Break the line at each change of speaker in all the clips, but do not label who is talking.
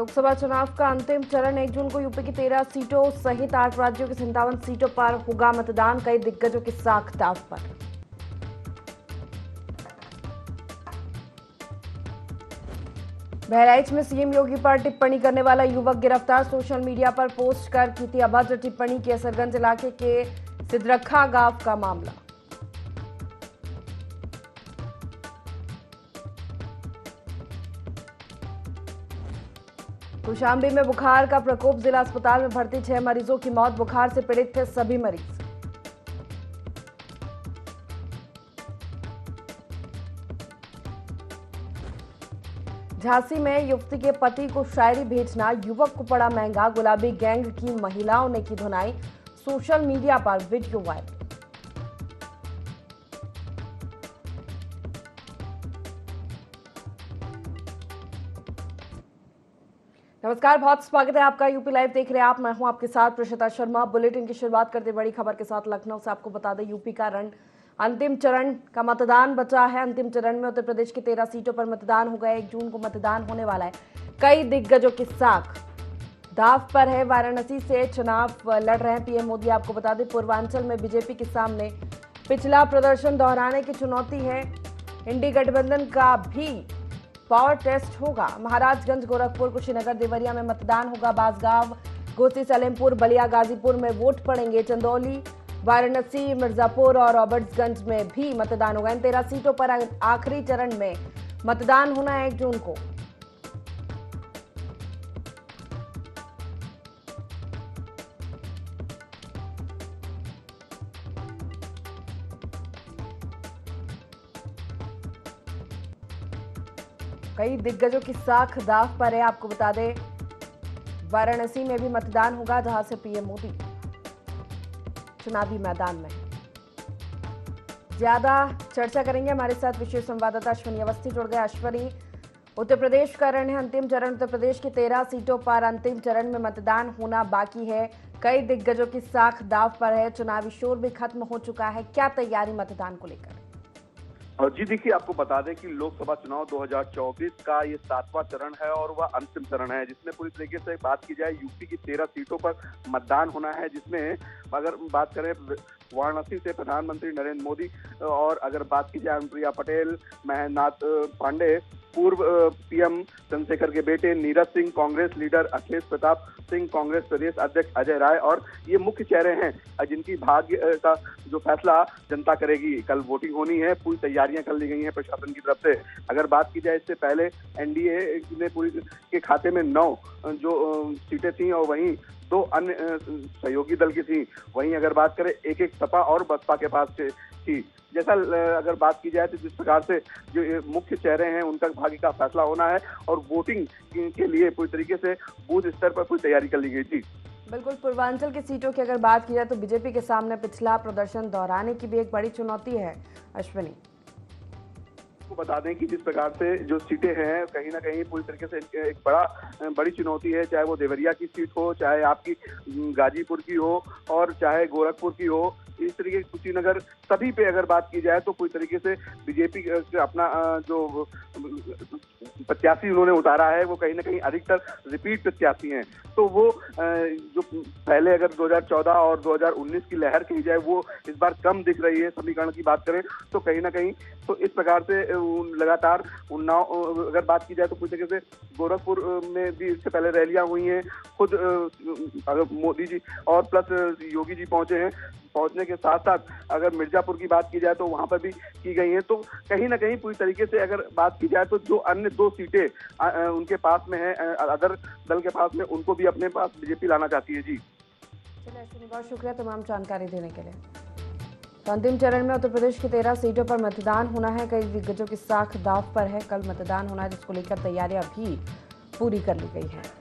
लोकसभा चुनाव का अंतिम चरण 1 जून को यूपी की 13 सीटों सहित 8 राज्यों की 57 सीटों पर होगा मतदान। कई दिग्गजों की साख दांव पर। बहराइच में सीएम योगी पर टिप्पणी करने वाला युवक गिरफ्तार। सोशल मीडिया पर पोस्ट कर की थी अभद्र टिप्पणी। केसरगंज इलाके के सिद्रखा गांव का मामला। कौशाम्बी में बुखार का प्रकोप। जिला अस्पताल में भर्ती 6 मरीजों की मौत। बुखार से पीड़ित थे सभी मरीज। झांसी में युवती के पति को शायरी भेजना युवक को पड़ा महंगा। गुलाबी गैंग की महिलाओं ने की धुनाई। सोशल मीडिया पर वीडियो वायरल। नमस्कार, बहुत स्वागत है आपका। यूपी लाइव देख रहे हैं आप। मैं हूं आपके साथ प्रशिता शर्मा। बुलेटिन की शुरुआत करते बड़ी खबर के साथ लखनऊ से। आपको बता दें, यूपी का अंतिम चरण का मतदान बचा है। अंतिम चरण में उत्तर प्रदेश की 13 सीटों पर मतदान होगा। 1 जून को मतदान होने वाला है। कई दिग्गजों की साख दांव पर है। वाराणसी से चुनाव लड़ रहे हैं पीएम मोदी। आपको बता दें, पूर्वांचल में बीजेपी के सामने पिछला प्रदर्शन दोहराने की चुनौती है। इंडी गठबंधन का भी पावर टेस्ट होगा। महाराजगंज, गोरखपुर, कुशीनगर, देवरिया में मतदान होगा। बांसगांव, घोसी, सलेमपुर, बलिया, गाजीपुर में वोट पड़ेंगे। चंदौली, वाराणसी, मिर्जापुर और रॉबर्ट्सगंज में भी मतदान होगा। इन 13 सीटों पर आखिरी चरण में मतदान होना है 1 जून को। कई दिग्गजों की साख दांव पर है। आपको बता दें, वाराणसी में भी मतदान होगा, जहां से पीएम मोदी चुनावी मैदान में। ज्यादा चर्चा करेंगे, हमारे साथ विशेष संवाददाता अश्विनी अवस्थी जुड़ गए। अश्विनी, उत्तर प्रदेश का रण है अंतिम चरण। उत्तर प्रदेश की 13 सीटों पर अंतिम चरण में मतदान होना बाकी है। कई दिग्गजों की साख दांव पर है। चुनावी शोर भी खत्म हो चुका है। क्या तैयारी मतदान को लेकर?
और जी देखिए, आपको बता दें कि लोकसभा चुनाव 2024 का ये 7वां चरण है और वह अंतिम चरण है, जिसमें पूरी तरीके से बात की जाए यूपी की 13 सीटों पर मतदान होना है। जिसमें अगर बात करें वाराणसी से प्रधानमंत्री नरेंद्र मोदी, और अगर बात की जाए अनुप्रिया पटेल, महेंद्रनाथ पांडे, पूर्व पीएम चंद्रशेखर के बेटे नीरज सिंह, कांग्रेस लीडर अखिलेश प्रताप सिंह, कांग्रेस प्रदेश अध्यक्ष अजय राय, और ये मुख्य चेहरे हैं जिनकी भाग्य का जो फैसला जनता करेगी। कल वोटिंग होनी है, पूरी तैयारियां कर ली गई हैं प्रशासन की तरफ से। अगर बात की जाए इससे पहले एनडीए ने पूरी के खाते में 9 जो सीटें थी और वहीं 2 अन्य सहयोगी दल की थी। वहीं अगर बात करें एक सपा और बसपा के पास थी। जैसा अगर बात की जाए तो जिस प्रकार से जो मुख्य चेहरे हैं उनका भाग्य का फैसला होना है और वोटिंग के लिए पूरी तरीके से बूथ स्तर पर पूरी तैयारी कर ली गई थी।
बिल्कुल, पूर्वांचल की सीटों की अगर बात की जाए तो बीजेपी के सामने पिछला प्रदर्शन दोहराने की भी एक बड़ी चुनौती है। अश्विनी,
बता दें कि जिस प्रकार से जो सीटें हैं कहीं ना कहीं पूरी तरीके से एक बड़ी चुनौती है, चाहे वो देवरिया की सीट हो, चाहे आपकी गाजीपुर की हो और चाहे गोरखपुर की हो। इस तरीके की कुशीनगर, सभी पे अगर बात की जाए तो पूरी तरीके से बीजेपी अपना जो प्रत्याशी उन्होंने उतारा है वो कहीं ना कहीं अधिकतर रिपीट प्रत्याशी हैं। तो वो जो पहले अगर 2014 और 2019 की लहर कही जाए वो इस बार कम दिख रही है। समीकरण की बात करें तो कहीं ना कहीं तो इस प्रकार से लगातार उन्नाव अगर बात की जाए तो पूरी तरीके से गोरखपुर में भी इससे पहले रैलियां हुई हैं। खुद अगर मोदी जी और प्लस योगी जी पहुंचे हैं। पहुंचने के साथ साथ अगर मिर्जापुर की बात की जाए तो वहां पर भी की गई है। तो कहीं ना कहीं पूरी तरीके से अगर बात की जाए तो जो अन्य 2 सीटें उनके पास में है, अदर दल के पास में, उनको भी अपने पास बीजेपी लाना चाहती है। जी
चलिए, बहुत शुक्रिया तमाम जानकारी देने के लिए। तो अंतिम चरण में उत्तर प्रदेश की 13 सीटों पर मतदान होना है। कई दिग्गजों की साख दांव पर है। कल मतदान होना है, जिसको लेकर तैयारियां भी पूरी कर ली गई है।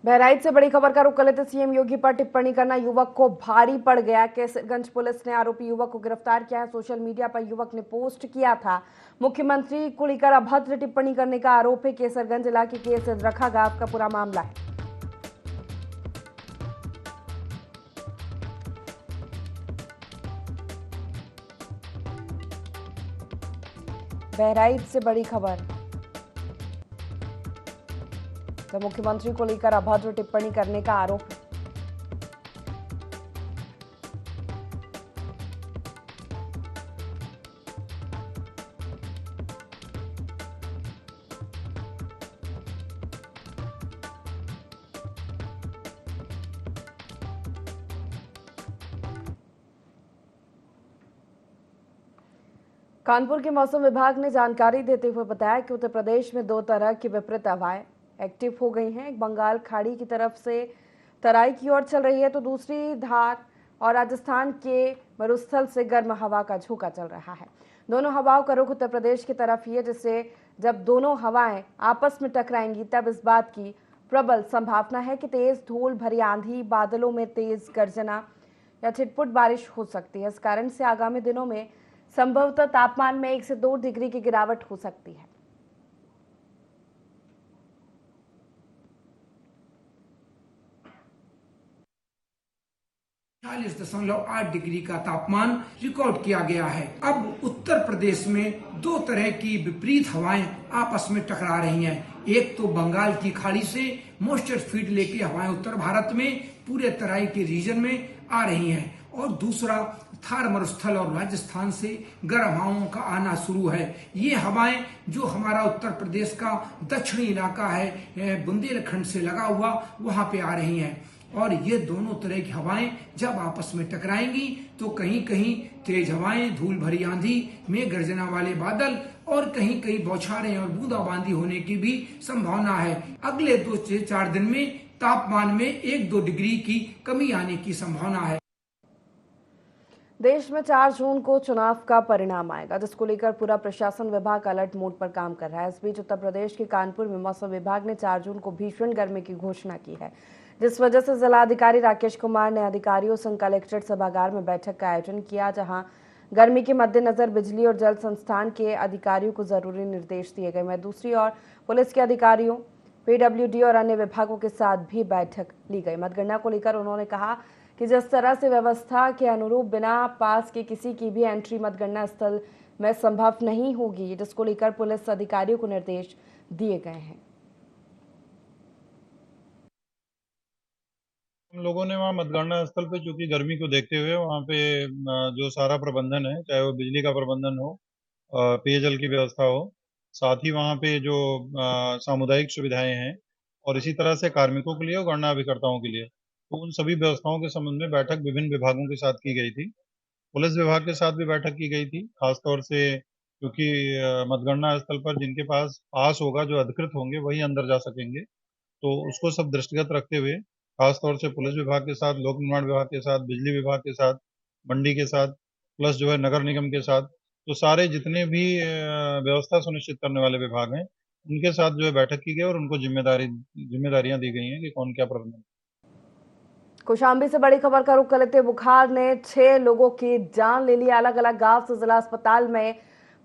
बहराइच से बड़ी खबर का रुख कर लेते। सीएम योगी पर टिप्पणी करना युवक को भारी पड़ गया। केसरगंज पुलिस ने आरोपी युवक को गिरफ्तार किया है। सोशल मीडिया पर युवक ने पोस्ट किया था मुख्यमंत्री को लेकर अभद्र टिप्पणी करने का आरोप है। केसरगंज इलाके के सिद्रखा गांव का पूरा मामला है। बहराइच से बड़ी खबर। तो मुख्यमंत्री को लेकर अभद्र टिप्पणी करने का आरोप। कानपुर के मौसम विभाग ने जानकारी देते हुए बताया कि उत्तर प्रदेश में दो तरह की विपरीत हवाएं एक्टिव हो गई हैं। एक बंगाल खाड़ी की तरफ से तराई की ओर चल रही है, तो दूसरी धार और राजस्थान के मरुस्थल से गर्म हवा का झोंका चल रहा है। दोनों हवाओं का रुख उत्तर प्रदेश की तरफ ही है, जिससे जब दोनों हवाएं आपस में टकराएंगी तब इस बात की प्रबल संभावना है कि तेज धूल भरी आंधी, बादलों में तेज गर्जना या छिटपुट बारिश हो सकती है। इस कारण से आगामी दिनों में संभवतः तापमान में 1 से 2 डिग्री की गिरावट हो सकती है।
40.8 डिग्री का तापमान रिकॉर्ड किया गया है। अब उत्तर प्रदेश में दो तरह की विपरीत हवाएं आपस में टकरा रही हैं। एक तो बंगाल की खाड़ी से मॉइस्चर फीड लेके हवाएं उत्तर भारत में पूरे तराई के रीजन में आ रही हैं, और दूसरा थार मरुस्थल और राजस्थान से गर्म हवाओं का आना शुरू है। ये हवाएं जो हमारा उत्तर प्रदेश का दक्षिणी इलाका है, बुंदेलखंड से लगा हुआ, वहां पे आ रही हैं। और ये दोनों तरह की हवाएं जब आपस में टकराएंगी तो कहीं कहीं तेज हवाएं, धूल भरी आंधी, मेघ गर्जना वाले बादल और कहीं कहीं बौछारें और बूंदाबांदी होने की भी संभावना है। अगले 2 से 4 दिन में तापमान में 1-2 डिग्री की कमी आने की संभावना है।
देश में 4 जून को चुनाव का परिणाम आएगा, जिसको लेकर पूरा प्रशासन विभाग अलर्ट मोड पर काम कर रहा है। इस बीच उत्तर प्रदेश के कानपुर में मौसम विभाग ने 4 जून को भीषण गर्मी की घोषणा की है, जिस वजह से जिलाधिकारी राकेश कुमार ने अधिकारियों संग कलेक्ट्रेट सभागार में बैठक का आयोजन किया, जहां गर्मी के मद्देनजर बिजली और जल संस्थान के अधिकारियों को जरूरी निर्देश दिए गए। वहीं दूसरी ओर पुलिस के अधिकारियों, पीडब्ल्यूडी और अन्य विभागों के साथ भी बैठक ली गई। मतगणना को लेकर उन्होंने कहा कि जिस तरह से व्यवस्था के अनुरूप बिना पास के किसी की भी एंट्री मतगणना स्थल में संभव नहीं होगी, जिसको लेकर पुलिस अधिकारियों को निर्देश दिए गए हैं।
हम लोगों ने वहाँ मतगणना स्थल पे, चूंकि गर्मी को देखते हुए वहाँ पे जो सारा प्रबंधन है, चाहे वो बिजली का प्रबंधन हो, पेयजल की व्यवस्था हो, साथ ही वहाँ पे जो सामुदायिक सुविधाएं हैं, और इसी तरह से कार्मिकों के लिए और गणना अभिकर्ताओं के लिए, तो उन सभी व्यवस्थाओं के संबंध में बैठक विभिन्न विभागों के साथ की गई थी। पुलिस विभाग के साथ भी बैठक की गई थी, खासतौर से क्योंकि मतगणना स्थल पर जिनके पास होगा, जो अधिकृत होंगे, वही अंदर जा सकेंगे। तो उसको सब दृष्टिगत रखते हुए खासतौर से पुलिस विभाग के साथ, लोक निर्माण विभाग के साथ, बिजली विभाग के साथ, मंडी के साथ, प्लस जो है नगर निगम के साथ, तो सारे जितने भी व्यवस्था सुनिश्चित करने वाले विभाग हैं, उनके साथ जो है बैठक की गई और उनको जिम्मेदारियां दी गई हैं कि कौन क्या प्रबंधन।
कौशाम्बी से बड़ी खबर का रुख कर लेते बुखार ने 6 लोगों की जान ले ली। अलग अलग गांव से जिला अस्पताल में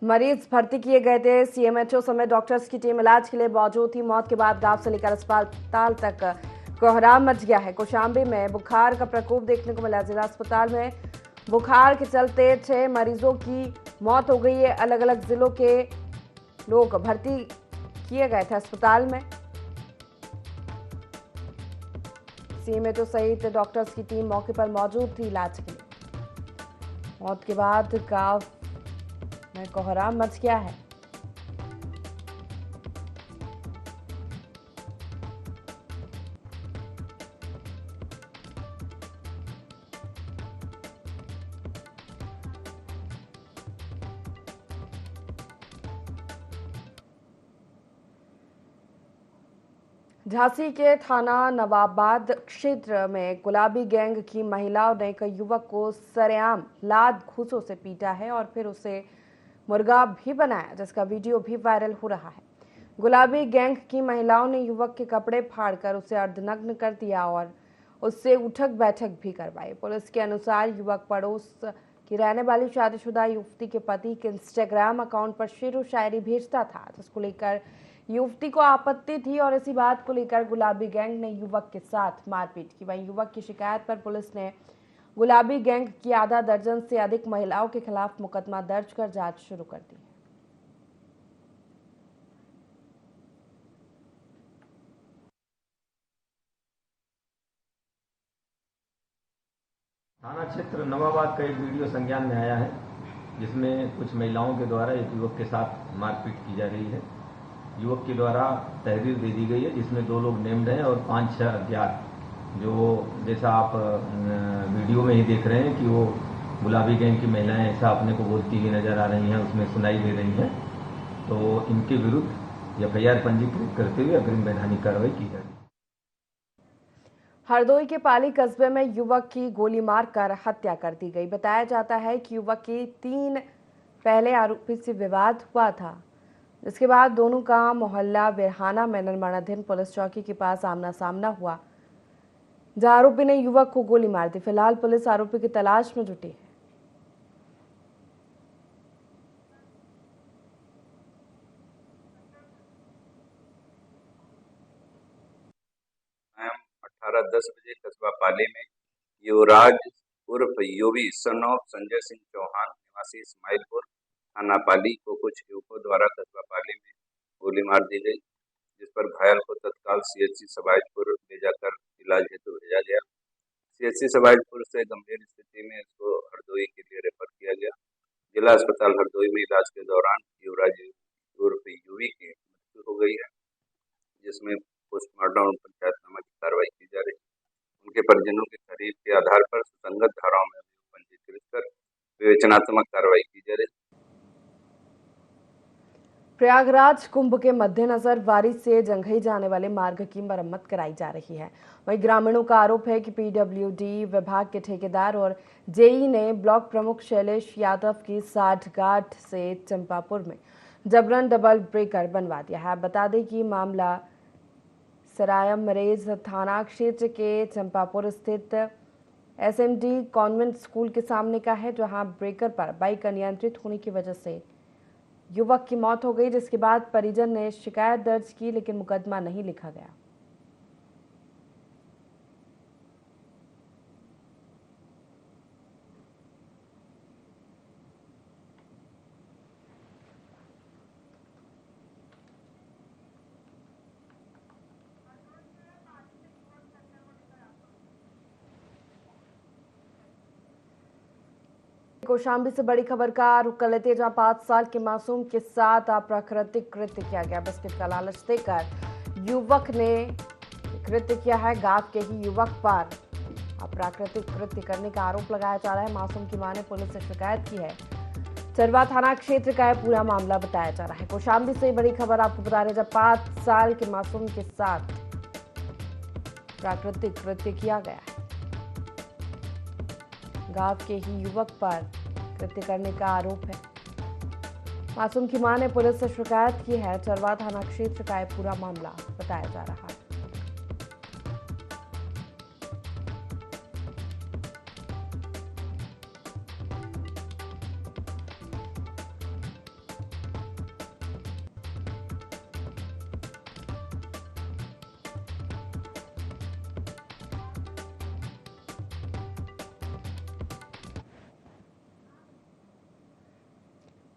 मरीज भर्ती किए गए थे। सीएमएचओ समेत डॉक्टर्स की टीम इलाज के लिए मौजूद थी। मौत के बाद गांव से लेकर अस्पताल तक कोहराम मच गया है। कौशाम्बी में बुखार का प्रकोप देखने को मिला। जिला अस्पताल में बुखार के चलते 6 मरीजों की मौत हो गई है। अलग अलग जिलों के लोग भर्ती किए गए थे अस्पताल में। सीएमएचओ सहित डॉक्टर्स की टीम मौके पर मौजूद थी इलाज के लिए। मौत के बाद गांव में कोहराम मच गया है। झांसी के थाना नवाबाद क्षेत्र में गुलाबी गैंग की महिलाओं ने एक युवक को सरेआम लात घूंसों से पीटा है और फिर उसे मुर्गा भी बनाया, जिसका वीडियो भी वायरल हो रहा है। गुलाबी गैंग की महिलाओं ने युवक के कपड़े फाड़कर उसे अर्धनग्न कर दिया और उससे उठक बैठक भी करवाई। पुलिस के अनुसार युवक पड़ोस की रहने वाली शादीशुदा युवती के पति के इंस्टाग्राम अकाउंट पर शेर व शायरी भेजता था, जिसको लेकर युवती को आपत्ति थी और इसी बात को लेकर गुलाबी गैंग ने युवक के साथ मारपीट की। वहीं युवक की शिकायत पर पुलिस ने गुलाबी गैंग की आधा दर्जन से अधिक महिलाओं के खिलाफ मुकदमा दर्ज कर जांच शुरू कर दी है।
थाना क्षेत्र नवाबाद का एक वीडियो संज्ञान में आया है जिसमें कुछ महिलाओं के द्वारा एक युवक के साथ मारपीट की जा रही है। युवक के द्वारा तहरीर दे दी गई है जिसमें 2 लोग नेम्ड हैं और 5-6 अज्ञात, जो जैसा आप वीडियो में ही देख रहे हैं कि वो गुलाबी गैंग की महिलाएं ऐसा अपने को बोलती हुई नजर आ रही हैं, उसमें सुनाई दे रही हैं। तो इनके विरुद्ध एफआईआर पंजीकृत करते हुए अग्रिम वैधानिक कार्रवाई की जा रही है।
हरदोई के पाली कस्बे में युवक की गोली मारकर हत्या कर दी गई। बताया जाता है कि युवक की 3 पहले आरोपी से विवाद हुआ था, जिसके बाद दोनों का मोहल्ला बिरहाना में निर्माणाधीन पुलिस चौकी के पास आमना सामना हुआ, जहां आरोपी ने युवक को गोली मार दी। फिलहाल पुलिस आरोपी की तलाश में जुटी है।
18:10 बजे कस्बा पाली में युवराज उर्फ योवी सन ऑफ संजय सिंह चौहान निवासी इस्माइलपुर थाना पाली को कुछ युवकों द्वारा कस्बा पाली में गोली मार दी गई, जिस पर घायल को तत्काल सीएचसी सबाइजपुर ले जाकर इलाज हेतु भेजा गया। सीएचसी सबाइजपुर से गंभीर स्थिति में इसको हरदोई के लिए रेफर किया गया। जिला अस्पताल हरदोई में इलाज के दौरान युवराज उर्फ युवी की मृत्यु हो गई है, जिसमें पोस्टमार्टम और पंचायतनामा की कार्रवाई की जा रही है। उनके परिजनों की खरीद के आधार पर सुसंगत धाराओं में पंजीकृत कर विवेचनात्मक कार्रवाई की जा रही है।
प्रयागराज कुंभ के मद्देनजर बारिश से जंघई जाने वाले मार्ग की मरम्मत कराई जा रही है। वहीं ग्रामीणों का आरोप है कि पीडब्ल्यूडी विभाग के ठेकेदार और जेई ने ब्लॉक प्रमुख शैलेश यादव की साठ घाट से चंपापुर में जबरन डबल ब्रेकर बनवा दिया है। बता दें कि मामला सरायमरेज थाना क्षेत्र के चंपापुर स्थित एसएमडी कॉन्वेंट स्कूल के सामने का है, जहां ब्रेकर पर बाइक अनियंत्रित होने की वजह से युवक की मौत हो गई, जिसके बाद परिजन ने शिकायत दर्ज की, लेकिन मुकदमा नहीं लिखा गया। कौशाम्बी से बड़ी खबर का रुख कर लेते हैं, जहां 5 साल के मासूम के साथ अप्राकृतिक कृत्य किया गया। बिस्किट का लालच देकर युवक ने कृत्य किया है। गांव के ही युवक पर अप्राकृतिक कृत्य करने का आरोप लगाया जा रहा है। मासूम की मां ने पुलिस से शिकायत की है। चरवा थाना क्षेत्र का है पूरा मामला बताया जा रहा है। कौशाम्बी से बड़ी खबर आपको बता रहे, जब 5 साल के मासूम के साथ प्राकृतिक कृत्य किया गया है। गांव के ही युवक पर कृत्य करने का आरोप है। मासूम की मां ने पुलिस से शिकायत की है। चरवा थाना क्षेत्र का पूरा मामला बताया जा रहा है।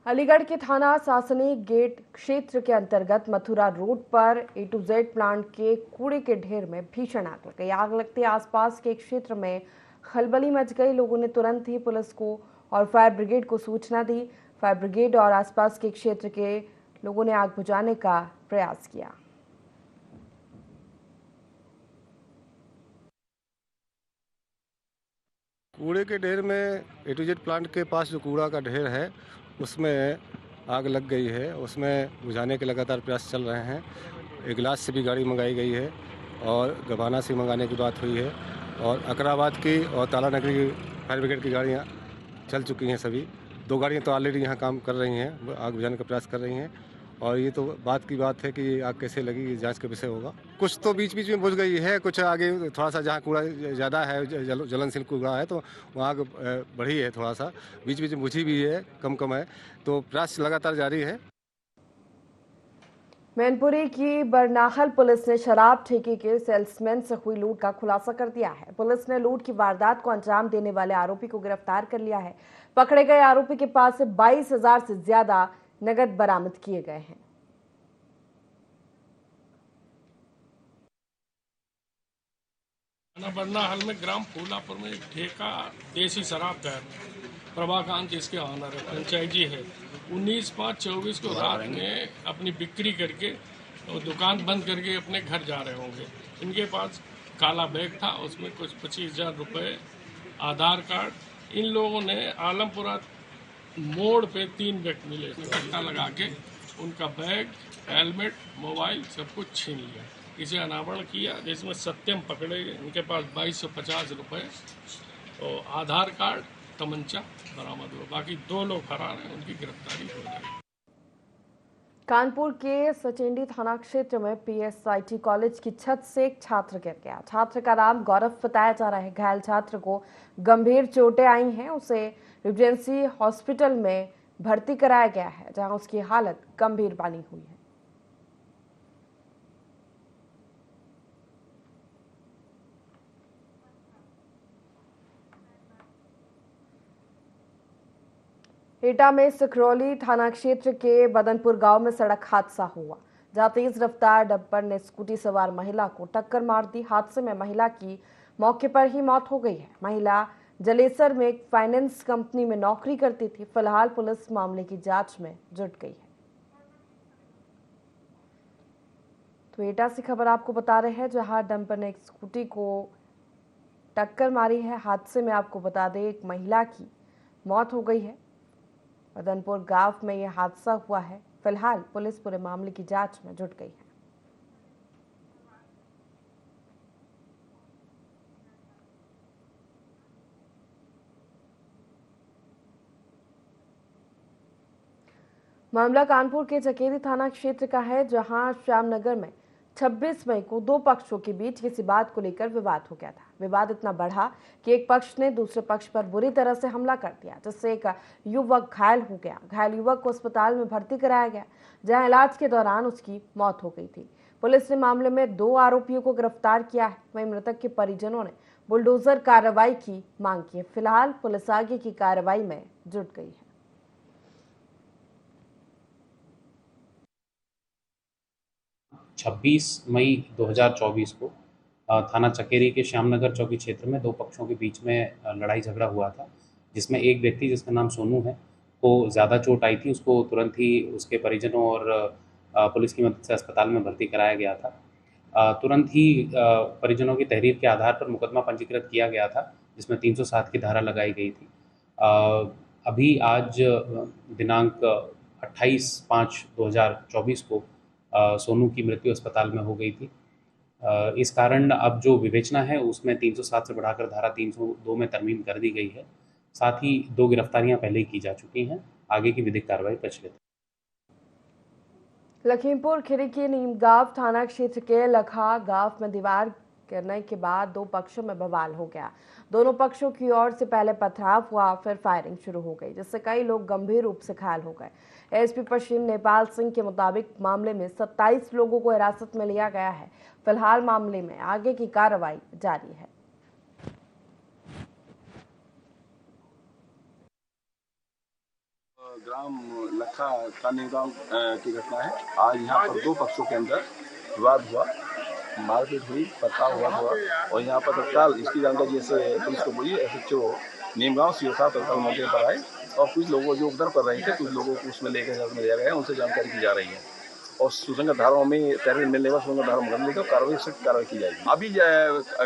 अलीगढ़ के थाना सासनी गेट क्षेत्र के अंतर्गत मथुरा रोड पर A to Z प्लांट के कूड़े के ढेर में भीषण आग लग गई। आग लगते आसपास के क्षेत्र में खलबली मच गई। लोगों ने तुरंत ही पुलिस को और फायर ब्रिगेड को सूचना दी। फायर ब्रिगेड और आसपास के क्षेत्र के लोगों ने आग बुझाने का प्रयास किया।
कूड़े के ढेर में A to Z प्लांट के पास जो कूड़ा का ढेर है उसमें आग लग गई है। उसमें बुझाने के लगातार प्रयास चल रहे हैं। इगलास से भी गाड़ी मंगाई गई है और गबाना से मंगाने की बात हुई है और अकराबाद की और ताला नगरी की फायर ब्रिगेड की गाड़ियाँ चल चुकी हैं। सभी 2 गाड़ियाँ तो ऑलरेडी यहाँ काम कर रही हैं, आग बुझाने का प्रयास कर रही हैं। और ये तो बात की बात है कि आग कैसे लगी, जांच का विषय होगा। कुछ तो बीच बीच में बुझ गई है, कुछ आगे थोड़ा सा जहाँ कूड़ा ज़्यादा है, ज्वलनशील कूड़ा है, तो वहाँ आग बढ़ी है। थोड़ा सा बीच बीच में बुझी भी है, कम है, तो प्रयास लगातार जारी है।
मैनपुरी की बरनाहल पुलिस ने शराब ठेके के सेल्समैन से हुई लूट का खुलासा कर दिया है। पुलिस ने लूट की वारदात को अंजाम देने वाले आरोपी को गिरफ्तार कर लिया है। पकड़े गए आरोपी के पास से 22,000 से ज्यादा नगद बरामद किए गए हैं।
बरनाहल में ग्राम फूलापुर में एक ठेका देसी शराब का प्रभाकांत इसके ऑनर है, पंचायत जी है। 19/5/24 को रात में अपनी बिक्री करके और दुकान बंद करके अपने घर जा रहे होंगे। इनके पास काला बैग था, उसमें कुछ 25,000 रुपये, आधार कार्ड। इन लोगों ने आलमपुरा मोड़ पे 3 व्यक्ति मिले, धक्का लगा के उनका बैग, हेलमेट, मोबाइल सब कुछ छीन लिया। इसे अनावरण किया, जिसमें सत्यम पकड़े गए। इनके पास 2250 रुपये और आधार कार्ड, तमंचा बरामद हुआ। बाकी 2 लोग फरार हैं, उनकी गिरफ्तारी हो जाएगी।
कानपुर के सचेंडी थाना क्षेत्र में पीएसआईटी कॉलेज की छत से एक छात्र गिर गया। छात्र का नाम गौरव बताया जा रहा है। घायल छात्र को गंभीर चोटें आई हैं। उसे रिजेंसी हॉस्पिटल में भर्ती कराया गया है, जहां उसकी हालत गंभीर बनी हुई है। एटा में सिकरौली थाना क्षेत्र के बदनपुर गांव में सड़क हादसा हुआ, जहां तेज रफ्तार डंपर ने स्कूटी सवार महिला को टक्कर मार दी। हादसे में महिला की मौके पर ही मौत हो गई है। महिला जलेसर में एक फाइनेंस कंपनी में नौकरी करती थी। फिलहाल पुलिस मामले की जांच में जुट गई है। तो एटा से खबर आपको बता रहे हैं, जहां डंपर ने एक स्कूटी को टक्कर मारी है। हादसे में आपको बता दें, एक महिला की मौत हो गई है। बदनपुर गांव में यह हादसा हुआ है। फिलहाल पुलिस पूरे मामले की जांच में जुट गई है। मामला कानपुर के चकेरी थाना क्षेत्र का है, जहां श्यामनगर में 26 मई को 2 पक्षों के बीच किसी बात को लेकर विवाद हो गया था। विवाद इतना बढ़ा कि एक पक्ष ने दूसरे पक्ष पर बुरी तरह से हमला कर दिया, जिससे एक युवक घायल हो गया। घायल युवक को अस्पताल में भर्ती कराया गया, जहां इलाज के दौरान उसकी मौत हो गई थी। पुलिस ने मामले में 2 आरोपियों को गिरफ्तार किया है। वहीं मृतक के परिजनों ने बुलडोजर कार्रवाई की मांग की है। फिलहाल पुलिस आगे की कार्रवाई में जुट गई है।
छब्बीस मई 2024 को थाना चकेरी के श्यामनगर चौकी क्षेत्र में 2 पक्षों के बीच में लड़ाई झगड़ा हुआ था, जिसमें एक व्यक्ति जिसका नाम सोनू है को ज़्यादा चोट आई थी। उसको तुरंत ही उसके परिजनों और पुलिस की मदद से अस्पताल में भर्ती कराया गया था। तुरंत ही परिजनों की तहरीर के आधार पर मुकदमा पंजीकृत किया गया था, जिसमें 307 की धारा लगाई गई थी। अभी आज दिनांक 28/5/2024 को सोनू की मृत्यु अस्पताल में हो गई थी। इस कारण अब जो विवेचना है उसमें 307 से बढ़ाकर धारा 302 में तरमीम कर दी गई है। साथ ही 2 गिरफ्तारियां पहले ही की जा चुकी हैं। आगे की विधिक कार्रवाई प्रचलित है।
लखीमपुर खीरी के नीमगांव थाना क्षेत्र के लखा गांव में दीवार गिरने के बाद 2 पक्षों में बवाल हो गया। दोनों पक्षों की ओर से पहले पथराव हुआ, फिर फायरिंग शुरू हो गई, जिससे कई लोग गंभीर रूप से घायल हो गए। एसपी पश्चिम नेपाल सिंह के मुताबिक मामले में 27 लोगों को हिरासत में लिया गया है। फिलहाल मामले में आगे की कार्रवाई जारी है।
ग्राम लखा नीमगांव की घटना है। आज यहाँ पर 2 पक्षों के अंदर विवाद हुआ, मारपीट हुई, पथराव हुआ और यहाँ पर तत्काल इसकी जानकारी जैसे पुलिस को मिली, एसएचओ नीमगांव सीओ साहब तत्काल मौके पर आए और कुछ लोगों जो उधर कर रहे थे, कुछ लोगों को उसमें लेकर हिरासत में लिया गया है, उनसे जानकारी की जा रही है और सुसंगत धाराओं में तहरीर मिलने पर सुसंगत धारा मुकदमे लेकर कार्रवाई सख्त कार्रवाई की जाएगी। अभी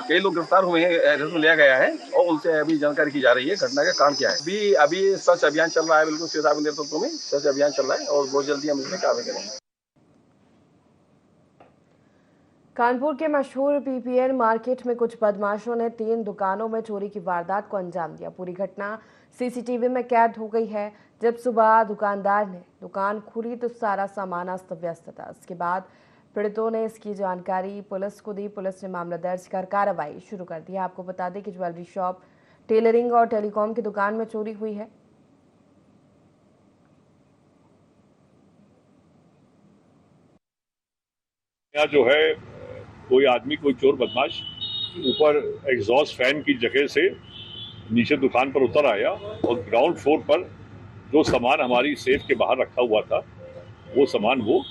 कई लोग गिरफ्तार हुए हैं, हिरासत में लिया गया है और उनसे अभी जानकारी की जा रही है घटना का कारण क्या है। अभी सर्च अभियान चल रहा है, बिल्कुल सीओ साहब के नेतृत्व में सर्च अभियान चल रहा है और बहुत जल्दी हम इसमें कार्रवाई करेंगे।
कानपुर के मशहूर पीपीएन मार्केट में कुछ बदमाशों ने 3 दुकानों में चोरी की वारदात को अंजाम दिया। पूरी घटना सीसीटीवी में कैद हो गई है। जब सुबह दुकानदार ने दुकान खुली तो सारा सामान अस्त व्यस्त था। इसके बाद पीड़ितों ने इसकी जानकारी पुलिस को दी। पुलिस ने मामला दर्ज कर कार्रवाई शुरू कर दी। आपको बता दें कि ज्वेलरी शॉप, टेलरिंग और टेलीकॉम की दुकान में चोरी हुई है।
यहाँ जो है कोई आदमी, कोई चोर बदमाश ऊपर एग्जॉस्ट फैन की जगह से नीचे दुकान पर उतर आया और ग्राउंड फ्लोर पर जो सामान हमारी सेफ के बाहर रखा हुआ था वो सामान वो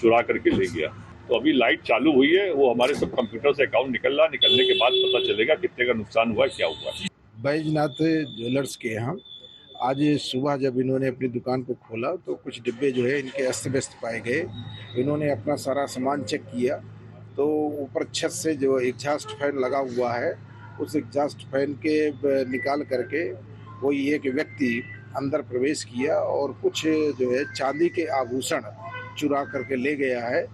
चुरा करके ले गया। तो अभी लाइट चालू हुई है, वो हमारे सब कंप्यूटर से अकाउंट निकलने के बाद पता चलेगा कितने का नुकसान हुआ, क्या हुआ।
बैजनाथ ज्वेलर्स के यहाँ आज सुबह जब इन्होंने अपनी दुकान को खोला तो कुछ डिब्बे जो है इनके अस्त व्यस्त पाए गए। इन्होंने अपना सारा सामान चेक किया तो ऊपर छत से जो एग्जॉस्ट फैन लगा हुआ है उस एग्जॉस्ट फैन के निकाल करके कोई एक व्यक्ति अंदर प्रवेश किया और कुछ जो है चांदी के आभूषण चुरा करके ले गया है।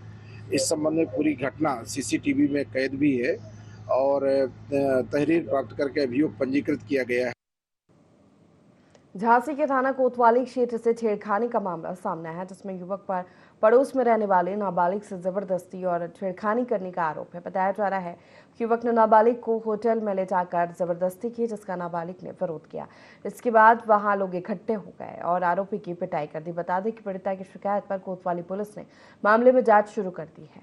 इस संबंध में पूरी घटना सीसीटीवी में कैद भी है और तहरीर प्राप्त करके अभियोग पंजीकृत किया गया है।
झांसी के थाना कोतवाली क्षेत्र से छेड़खानी का मामला सामने आया, जिसमें युवक पर पड़ोस में रहने वाले नाबालिग से जबरदस्ती और छेड़खानी करने का आरोप है। बताया जा रहा है कि युवक ने नाबालिग को होटल में ले जाकर जबरदस्ती की, जिसका नाबालिग ने विरोध किया। इसके बाद वहां लोग इकट्ठे हो गए और आरोपी की पिटाई कर दी। बता दें कि पीड़िता की शिकायत पर कोतवाली पुलिस ने मामले में जांच शुरू कर दी है।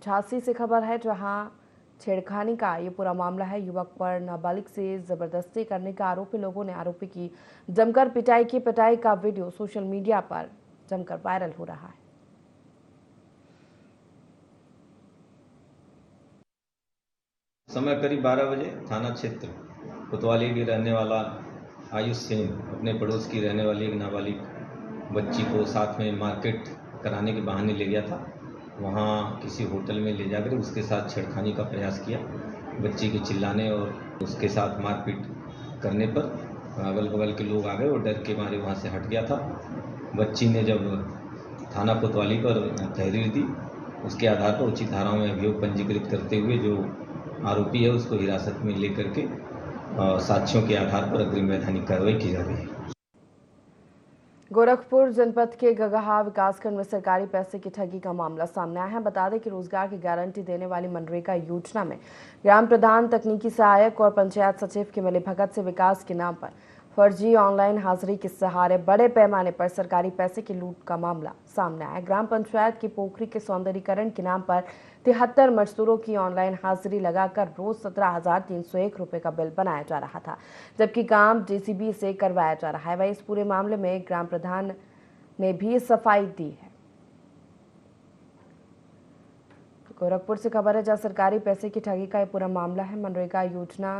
झांसी से खबर है, जहां छेड़खानी का ये पूरा मामला है। युवक पर नाबालिग से जबरदस्ती करने का आरोप है। लोगों ने आरोपी की जमकर पिटाई की। पिटाई का वीडियो सोशल मीडिया पर जमकर वायरल हो रहा है।
समय करीब 12 बजे थाना क्षेत्र कोतवाली के रहने वाला आयुष सेन अपने पड़ोस की रहने वाली एक नाबालिग बच्ची को साथ में मार्केट कराने के बहाने ले गया था। वहाँ किसी होटल में ले जाकर उसके साथ छेड़खानी का प्रयास किया। बच्ची के चिल्लाने और उसके साथ मारपीट करने पर अगल बगल के लोग आ गए और डर के मारे वहाँ से हट गया था। बच्ची ने जब थाना कोतवाली पर तहरीर दी, उसके आधार पर उचित धाराओं में अभियोग पंजीकृत करते हुए जो आरोपी है उसको हिरासत में लेकर के साक्ष्यों के आधार पर अग्रिम वैधानिक कार्रवाई की जा रही है।
गोरखपुर जनपद के गगहा विकासखंड में सरकारी पैसे की ठगी का मामला सामने आया है। बता दें कि रोजगार की गारंटी देने वाली मनरेगा योजना में ग्राम प्रधान, तकनीकी सहायक और पंचायत सचिव की मिलीभगत से विकास के नाम पर फर्जी ऑनलाइन हाजिरी के सहारे बड़े पैमाने पर सरकारी पैसे की लूट का मामला सामने आया। ग्राम पंचायत की पोखरी के सौंदर्यीकरण के नाम पर 73 मजदूरों की ऑनलाइन हाजिरी लगाकर रोज 17,301 रुपए का बिल बनाया जा रहा था, जबकि काम जेसीबी से करवाया जा रहा है। वही इस पूरे मामले में ग्राम प्रधान ने भी सफाई दी है। गोरखपुर से खबर है, जहां सरकारी पैसे की ठगी का यह पूरा मामला है। मनरेगा योजना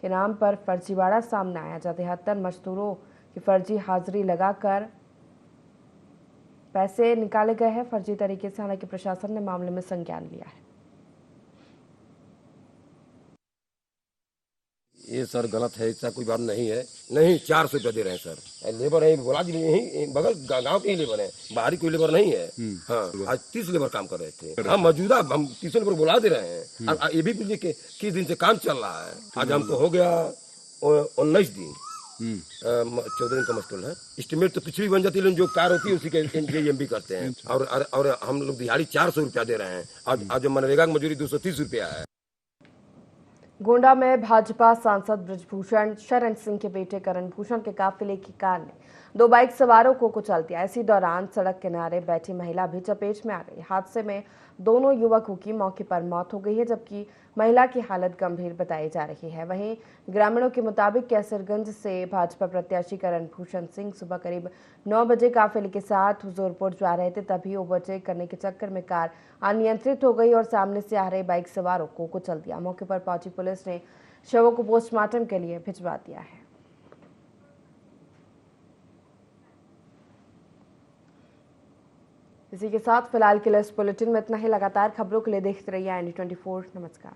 के नाम पर फर्जीवाड़ा सामने आया, जहां 73 मजदूरों की फर्जी हाजिरी लगाकर पैसे निकाले गए हैं फर्जी तरीके से। हालांकि प्रशासन ने मामले में संज्ञान लिया है।
ये सर गलत है, ऐसा कोई बात नहीं है। नहीं 400 रुपया दे रहे हैं सर। लेबर है, बोला जी यही बगल गांव के ही लेबर है, बाहरी कोई लेबर नहीं है। हाँ, आज 30 लेबर काम कर रहे थे। हाँ, मौजूदा हम 30 लेबर बुला दे रहे हैं। ये भी पूछिए कि किस दिन से काम चल रहा है। आज हमको हो गया 19 दिन, 14 दिन का मुश्किल है। एस्टिमेट तो पिछली बन जाती है, लेकिन जो कार होती है उसी के एमबी करते हैं। और हम लोग दिहाड़ी 400 रुपया दे रहे हैं। आज मनरेगा की मजदूरी 230 रुपया है।
गोंडा में भाजपा सांसद बृजभूषण शरण सिंह के बेटे करण भूषण के काफिले की कार ने 2 बाइक सवारों को कुचल दिया। इसी दौरान सड़क किनारे बैठी महिला भी चपेट में आ गई। हादसे में दोनों युवकों की मौके पर मौत हो गई है, जबकि महिला की हालत गंभीर बताई जा रही है। वहीं ग्रामीणों के मुताबिक कैसरगंज से भाजपा प्रत्याशी करण भूषण सिंह सुबह करीब 9 बजे काफिले के साथ हुजूरपुर जा रहे थे, तभी ओवरटेक करने के चक्कर में कार अनियंत्रित हो गई और सामने से आ रहे बाइक सवारों को कुचल दिया। मौके पर पहुंची पुलिस ने शवों को पोस्टमार्टम के लिए भिजवा दिया है। इसी के साथ फिलहाल के लिए इस बुलेटिन में इतना ही। लगातार खबरों के लिए देखते रहिए IND24। नमस्कार।